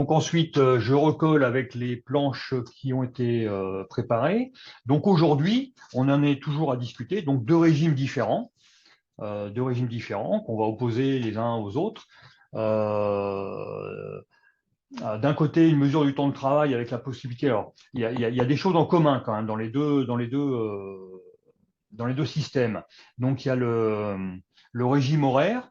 Donc ensuite, je recolle avec les planches qui ont été préparées. Donc aujourd'hui, on en est toujours à discuter. Donc deux régimes différents qu'on va opposer les uns aux autres. Euh, D'un côté, une mesure du temps de travail avec la possibilité. Alors, il y a des choses en commun quand même dans les deux systèmes. Donc il y a le régime horaire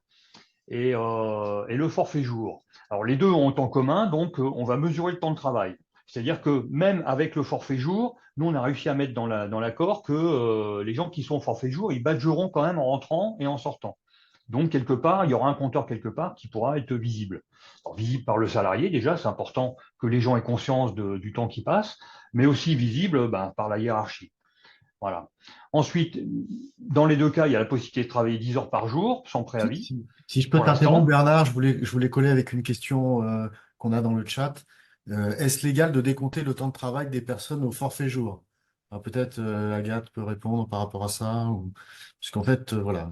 et le forfait jour. Alors les deux ont en commun, donc on va mesurer le temps de travail. C'est-à-dire que même avec le forfait jour, nous on a réussi à mettre dans l'accord que les gens qui sont au forfait jour, ils badgeront quand même en rentrant et en sortant. Donc quelque part, il y aura un compteur quelque part qui pourra être visible. Alors, visible par le salarié déjà, c'est important que les gens aient conscience du temps qui passe, mais aussi visible par la hiérarchie. Voilà. Ensuite, dans les deux cas, il y a la possibilité de travailler 10 heures par jour, sans préavis, Si je peux pour t'interrompre, l'instant. Bernard, je voulais coller avec une question qu'on a dans le chat. Est-ce légal de décompter le temps de travail des personnes au forfait jour? Alors, peut-être Agathe peut répondre par rapport à ça, parce qu'en fait, voilà.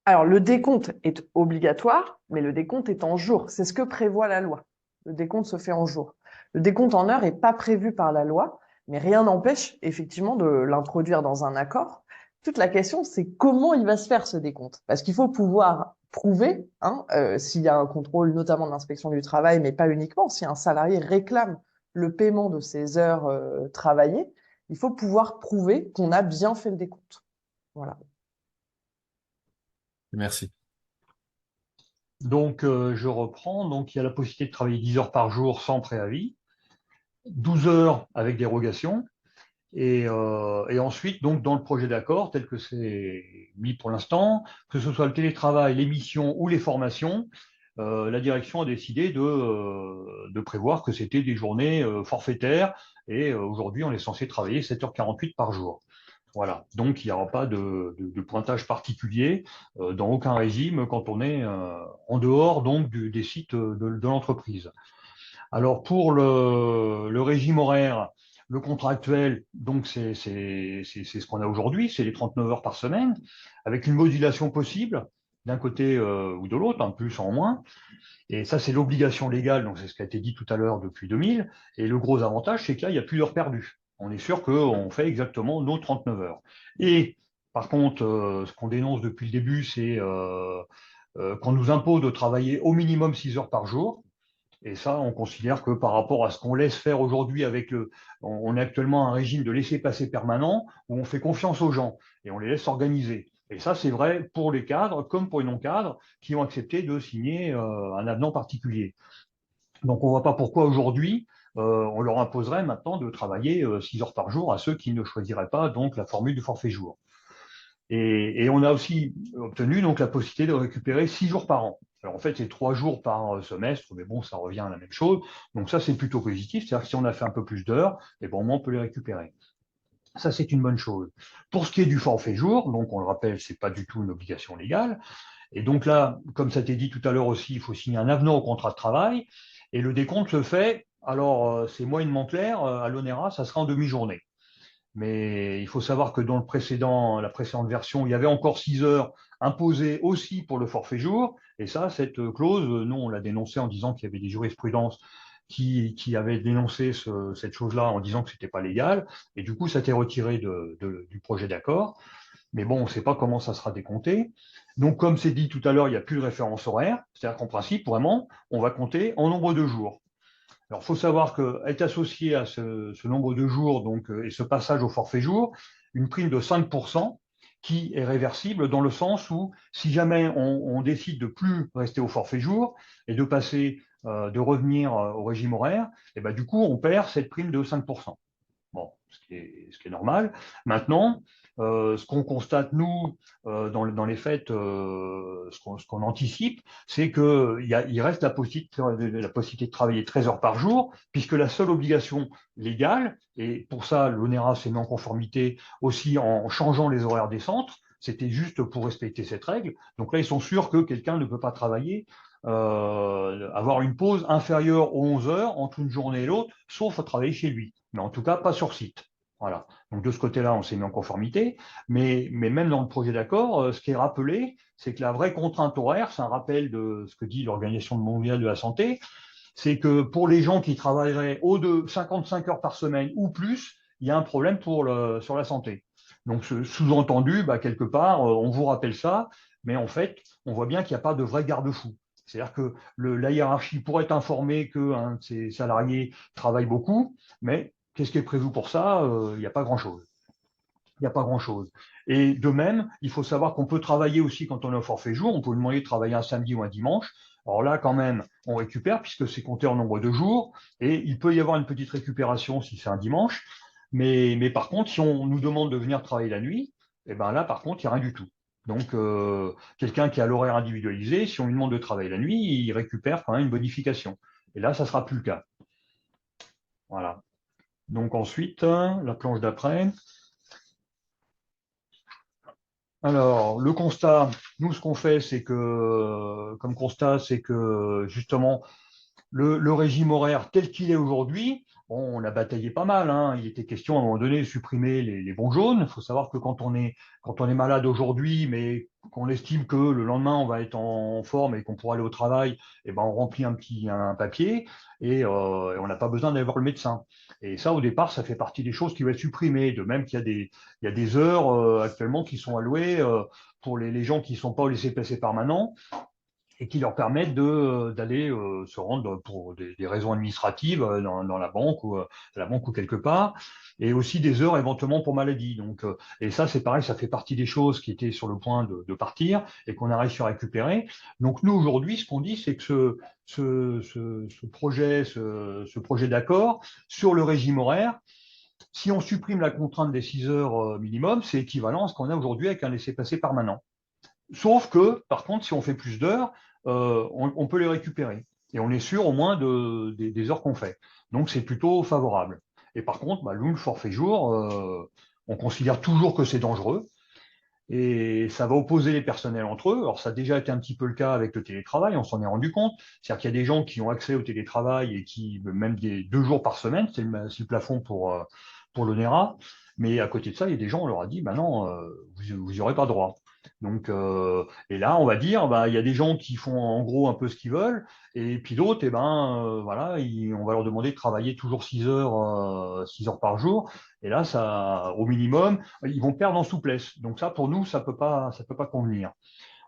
Alors, le décompte est obligatoire, mais le décompte est en jours. C'est ce que prévoit la loi. Le décompte se fait en jours. Le décompte en heures n'est pas prévu par la loi, mais rien n'empêche effectivement de l'introduire dans un accord. Toute la question, c'est comment il va se faire ce décompte. Parce qu'il faut pouvoir prouver, s'il y a un contrôle, notamment de l'inspection du travail, mais pas uniquement, si un salarié réclame le paiement de ses heures travaillées, il faut pouvoir prouver qu'on a bien fait le décompte. Voilà. Merci. Donc, je reprends. Donc, il y a la possibilité de travailler 10 heures par jour sans préavis, 12 heures avec dérogation. Et ensuite, donc, dans le projet d'accord, tel que c'est mis pour l'instant, que ce soit le télétravail, les missions ou les formations, la direction a décidé de prévoir que c'était des journées forfaitaires. Et aujourd'hui, on est censé travailler 7h48 par jour. Voilà. Donc, il n'y aura pas de pointage particulier dans aucun régime quand on est en dehors donc des sites de l'entreprise. Alors, pour le régime horaire, le contrat actuel, donc c'est ce qu'on a aujourd'hui, c'est les 39 heures par semaine, avec une modulation possible d'un côté ou de l'autre, en plus en moins. Et ça, c'est l'obligation légale, donc c'est ce qui a été dit tout à l'heure depuis 2000. Et le gros avantage, c'est que là, il n'y a plus d'heures perdues. On est sûr qu'on fait exactement nos 39 heures. Et par contre, ce qu'on dénonce depuis le début, c'est qu'on nous impose de travailler au minimum 6 heures par jour. Et ça, on considère que par rapport à ce qu'on laisse faire aujourd'hui on est actuellement un régime de laisser-passer permanent où on fait confiance aux gens et on les laisse s'organiser. Et ça, c'est vrai pour les cadres comme pour les non-cadres qui ont accepté de signer un avenant particulier. Donc, on ne voit pas pourquoi aujourd'hui, on leur imposerait maintenant de travailler 6 heures par jour à ceux qui ne choisiraient pas donc la formule du forfait jour. Et on a aussi obtenu donc la possibilité de récupérer 6 jours par an. Alors en fait, c'est 3 jours par semestre, mais bon, ça revient à la même chose. Donc ça, c'est plutôt positif. C'est-à-dire que si on a fait un peu plus d'heures, et bon, au moins on peut les récupérer. Ça, c'est une bonne chose. Pour ce qui est du forfait jour, donc on le rappelle, c'est pas du tout une obligation légale. Et donc là, comme ça t'est dit tout à l'heure aussi, il faut signer un avenant au contrat de travail. Et le décompte se fait, alors c'est moyennement clair, à l'ONERA, ça sera en demi-journée. Mais il faut savoir que dans la précédente version, il y avait encore 6 heures imposées aussi pour le forfait jour. Et ça, cette clause, nous, on l'a dénoncé en disant qu'il y avait des jurisprudences qui avaient dénoncé cette chose-là en disant que c'était pas légal. Et du coup, ça a été retiré du projet d'accord. Mais bon, on ne sait pas comment ça sera décompté. Donc, comme c'est dit tout à l'heure, il n'y a plus de référence horaire. C'est-à-dire qu'en principe, vraiment, on va compter en nombre de jours. Alors, il faut savoir qu'est associé à ce nombre de jours donc, et ce passage au forfait jour, une prime de 5% qui est réversible dans le sens où si jamais on décide de plus rester au forfait jour et de passer, de revenir au régime horaire, et ben, du coup, on perd cette prime de 5%. Bon, ce qui est normal. Maintenant, ce qu'on constate, nous, dans les faits, ce qu'on anticipe, c'est qu'il reste la possibilité de travailler 13 heures par jour, puisque la seule obligation légale, et pour ça, l'ONERA s'est mis en conformité aussi en changeant les horaires des centres, c'était juste pour respecter cette règle. Donc là, ils sont sûrs que quelqu'un ne peut pas travailler, avoir une pause inférieure aux 11 heures entre une journée et l'autre, sauf à travailler chez lui mais en tout cas pas sur site. Voilà. Donc de ce côté-là, on s'est mis en conformité, mais même dans le projet d'accord, ce qui est rappelé, c'est que la vraie contrainte horaire, c'est un rappel de ce que dit l'Organisation mondiale de la santé, c'est que pour les gens qui travailleraient au de 55 heures par semaine ou plus, il y a un problème sur la santé. Donc, sous-entendu, quelque part, on vous rappelle ça, mais en fait, on voit bien qu'il n'y a pas de vrai garde-fou. C'est-à-dire que la hiérarchie pourrait informer qu'un de ses salariés travaille beaucoup, mais qu'est-ce qui est prévu pour ça? Il n'y a pas grand-chose. Il n'y a pas grand-chose. Et de même, il faut savoir qu'on peut travailler aussi quand on est au forfait jour. On peut demander de travailler un samedi ou un dimanche. Alors là, quand même, on récupère puisque c'est compté en nombre de jours. Et il peut y avoir une petite récupération si c'est un dimanche. Mais par contre, si on nous demande de venir travailler la nuit, eh ben là, par contre, il n'y a rien du tout. Donc, quelqu'un qui a l'horaire individualisé, si on lui demande de travailler la nuit, il récupère quand même une bonification. Et là, ça ne sera plus le cas. Voilà. Donc ensuite, la planche d'après. Alors, le constat, nous, ce qu'on fait, c'est que, comme constat, c'est que justement, le régime horaire tel qu'il est aujourd'hui, bon, on a bataillé pas mal, hein. Il était question à un moment donné de supprimer les bons jaunes. Il faut savoir que quand on est malade aujourd'hui, mais qu'on estime que le lendemain on va être en forme et qu'on pourra aller au travail, eh ben, on remplit un papier et on n'a pas besoin d'aller voir le médecin. Et ça, au départ, ça fait partie des choses qui vont être supprimées. De même qu'il y a il y a des heures actuellement qui sont allouées pour les gens qui ne sont pas au laissez-passer permanent et qui leur permettent d'aller se rendre pour des raisons administratives dans la banque ou quelque part, et aussi des heures éventuellement pour maladie. Donc, et ça, c'est pareil, ça fait partie des choses qui étaient sur le point de partir et qu'on a réussi à récupérer. Donc, nous, aujourd'hui, ce qu'on dit, c'est que ce projet d'accord sur le régime horaire, si on supprime la contrainte des 6 heures minimum, c'est équivalent à ce qu'on a aujourd'hui avec un laissez-passer permanent. Sauf que, par contre, si on fait plus d'heures, on peut les récupérer. Et on est sûr au moins des heures qu'on fait. Donc, c'est plutôt favorable. Et par contre, nous, le forfait jour, on considère toujours que c'est dangereux. Et ça va opposer les personnels entre eux. Alors, ça a déjà été un petit peu le cas avec le télétravail, on s'en est rendu compte. C'est-à-dire qu'il y a des gens qui ont accès au télétravail et qui, même des 2 jours par semaine, c'est le plafond pour l'ONERA. Mais à côté de ça, il y a des gens, on leur a dit, non, vous n'y aurez pas droit. Donc, et là, on va dire, il y a des gens qui font en gros un peu ce qu'ils veulent, et puis d'autres, voilà, on va leur demander de travailler toujours 6 heures par jour. Et là, ça, au minimum, ils vont perdre en souplesse. Donc ça, pour nous, ça peut pas convenir.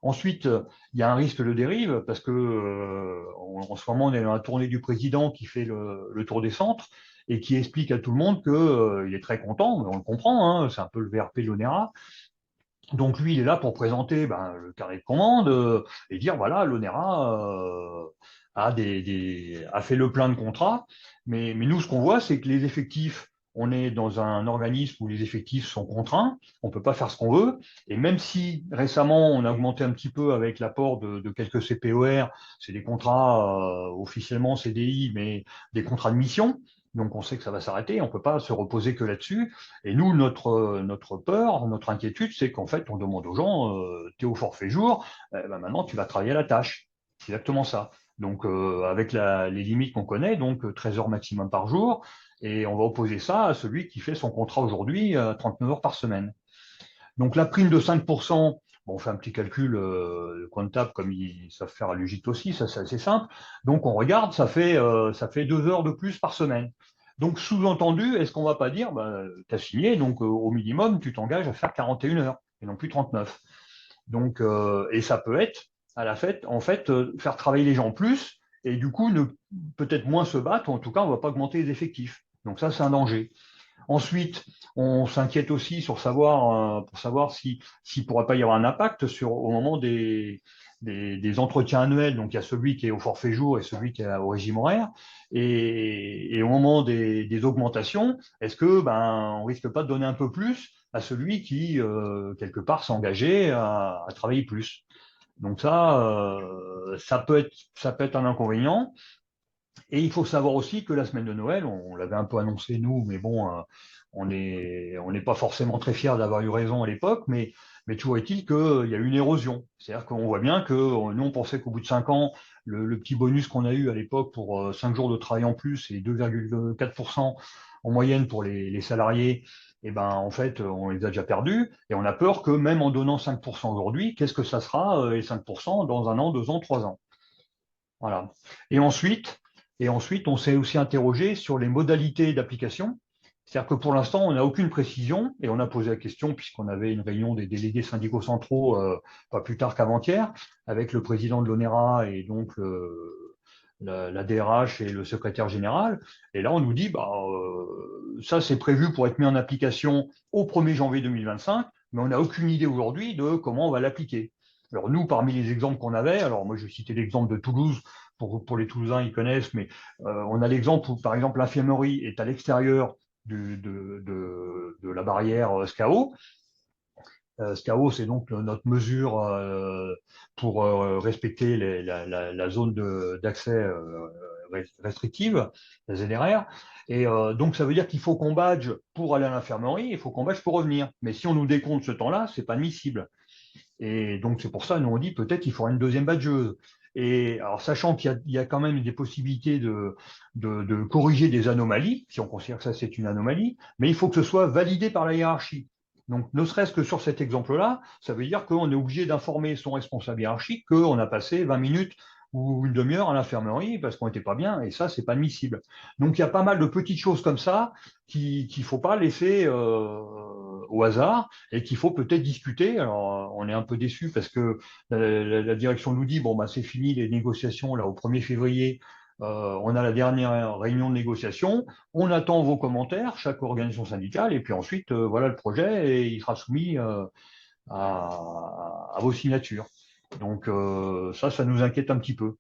Ensuite, il y a un risque de dérive parce que en ce moment, on est dans la tournée du président qui fait le tour des centres et qui explique à tout le monde qu'il est très content, mais on le comprend, hein, c'est un peu le VRP de l'ONERA. Donc lui, il est là pour présenter le carnet de commande et dire voilà, l'ONERA a fait le plein de contrats, mais nous, ce qu'on voit, c'est que les effectifs, on est dans un organisme où les effectifs sont contraints, on ne peut pas faire ce qu'on veut, et même si récemment on a augmenté un petit peu avec l'apport de quelques CPOR, c'est des contrats officiellement CDI, mais des contrats de mission. Donc on sait que ça va s'arrêter, on ne peut pas se reposer que là-dessus. Et nous, notre peur, notre inquiétude, c'est qu'en fait, on demande aux gens, tu es au forfait jour, maintenant tu vas travailler à la tâche. C'est exactement ça. Donc avec les limites qu'on connaît, donc 13 heures maximum par jour, et on va opposer ça à celui qui fait son contrat aujourd'hui à 39 heures par semaine. Donc la prime de 5%, bon, on fait un petit calcul comptable comme ils savent faire à l'UGIT aussi, ça c'est assez simple. Donc on regarde, ça fait 2 heures de plus par semaine. Donc sous-entendu, est-ce qu'on va pas dire, tu as signé, donc au minimum, tu t'engages à faire 41 heures et non plus 39. Donc, et ça peut être à la fête, en fait, faire travailler les gens plus et du coup, peut-être moins se battre, ou en tout cas, on ne va pas augmenter les effectifs. Donc ça, c'est un danger. Ensuite, on s'inquiète aussi pour savoir s'il ne pourrait pas y avoir un impact au moment des entretiens annuels. Donc, il y a celui qui est au forfait jour et celui qui est au régime horaire. Et au moment des augmentations, est-ce que on risque pas de donner un peu plus à celui qui, quelque part, s'est engagé à travailler plus? Donc ça peut être un inconvénient. Et il faut savoir aussi que la semaine de Noël, on l'avait un peu annoncé nous, mais bon, on n'est pas forcément très fiers d'avoir eu raison à l'époque, mais toujours est-il qu'il y a eu une érosion. C'est-à-dire qu'on voit bien que nous, on pensait qu'au bout de 5 ans, le petit bonus qu'on a eu à l'époque pour 5 jours de travail en plus et 2,4% en moyenne pour les salariés, et en fait, on les a déjà perdus. Et on a peur que même en donnant 5% aujourd'hui, qu'est-ce que ça sera, les 5% dans 1 an, 2 ans, 3 ans. Voilà. Et ensuite, Et ensuite, on s'est aussi interrogé sur les modalités d'application. C'est-à-dire que pour l'instant, on n'a aucune précision, et on a posé la question, puisqu'on avait une réunion des délégués syndicaux centraux pas plus tard qu'avant-hier, avec le président de l'ONERA et donc la DRH et le secrétaire général. Et là, on nous dit, ça c'est prévu pour être mis en application au 1er janvier 2025, mais on n'a aucune idée aujourd'hui de comment on va l'appliquer. Alors nous, parmi les exemples qu'on avait, alors moi je citais l'exemple de Toulouse, pour les Toulousains, ils connaissent, mais on a l'exemple où, par exemple, l'infirmerie est à l'extérieur de la barrière SCAO. SCAO, c'est donc notre mesure pour respecter la zone d'accès restrictive, la ZRR. Et donc, ça veut dire qu'il faut qu'on badge pour aller à l'infirmerie, il faut qu'on badge pour revenir. Mais si on nous décompte ce temps-là, c'est pas admissible. Et donc, c'est pour ça, nous, on dit peut-être qu'il faudra une deuxième badgeuse. Et alors, sachant qu'il y a quand même des possibilités de corriger des anomalies, si on considère que ça, c'est une anomalie, mais il faut que ce soit validé par la hiérarchie. Donc, ne serait-ce que sur cet exemple-là, ça veut dire qu'on est obligé d'informer son responsable hiérarchique qu'on a passé 20 minutes ou une demi-heure à l'infirmerie parce qu'on n'était pas bien, et ça, c'est pas admissible. Donc, il y a pas mal de petites choses comme ça qu'il ne faut pas laisser au hasard et qu'il faut peut-être discuter. Alors, on est un peu déçu parce que la direction nous dit, bon, bah, c'est fini les négociations là au 1er février. On a la dernière réunion de négociation. On attend vos commentaires, chaque organisation syndicale, et puis ensuite, voilà le projet et il sera soumis à vos signatures. Donc ça nous inquiète un petit peu.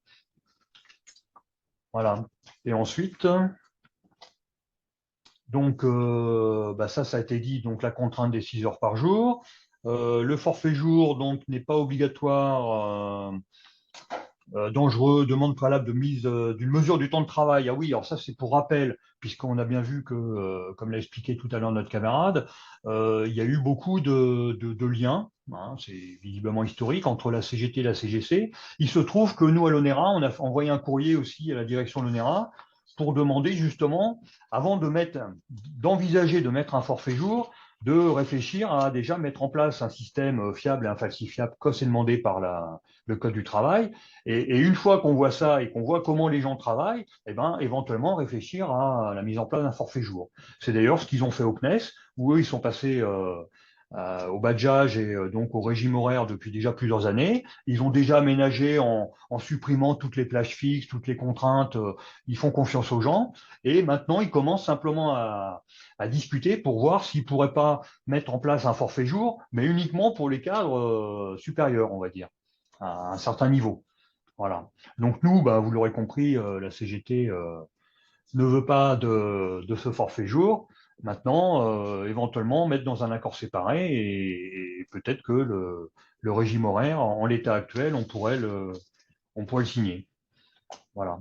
Voilà. Et ensuite, donc ça a été dit, donc la contrainte des 6 heures par jour. Le forfait jour donc n'est pas obligatoire. Dangereux, demande préalable de mise d'une mesure du temps de travail. Ah oui, alors ça c'est pour rappel, puisqu'on a bien vu que, comme l'a expliqué tout à l'heure notre camarade, il y a eu beaucoup de liens, hein, c'est visiblement historique, entre la CGT et la CGC. Il se trouve que nous, à l'ONERA, on a envoyé un courrier aussi à la direction de l'ONERA pour demander justement, avant d'envisager de mettre un forfait jour, de réfléchir à déjà mettre en place un système fiable et infalsifiable comme c'est demandé par le Code du travail. Et une fois qu'on voit ça et qu'on voit comment les gens travaillent, eh ben, éventuellement réfléchir à la mise en place d'un forfait jour. C'est d'ailleurs ce qu'ils ont fait au CNES, où eux, ils sont passés au badgeage et donc au régime horaire depuis déjà plusieurs années. Ils ont déjà aménagé en supprimant toutes les plages fixes, toutes les contraintes. Ils font confiance aux gens. Et maintenant, ils commencent simplement à discuter pour voir s'ils ne pourraient pas mettre en place un forfait jour, mais uniquement pour les cadres supérieurs, on va dire, à un certain niveau. Voilà. Donc nous, vous l'aurez compris, la CGT ne veut pas de ce forfait jour. Maintenant, éventuellement, mettre dans un accord séparé et peut-être que le régime horaire, en l'état actuel, on pourrait le signer. Voilà.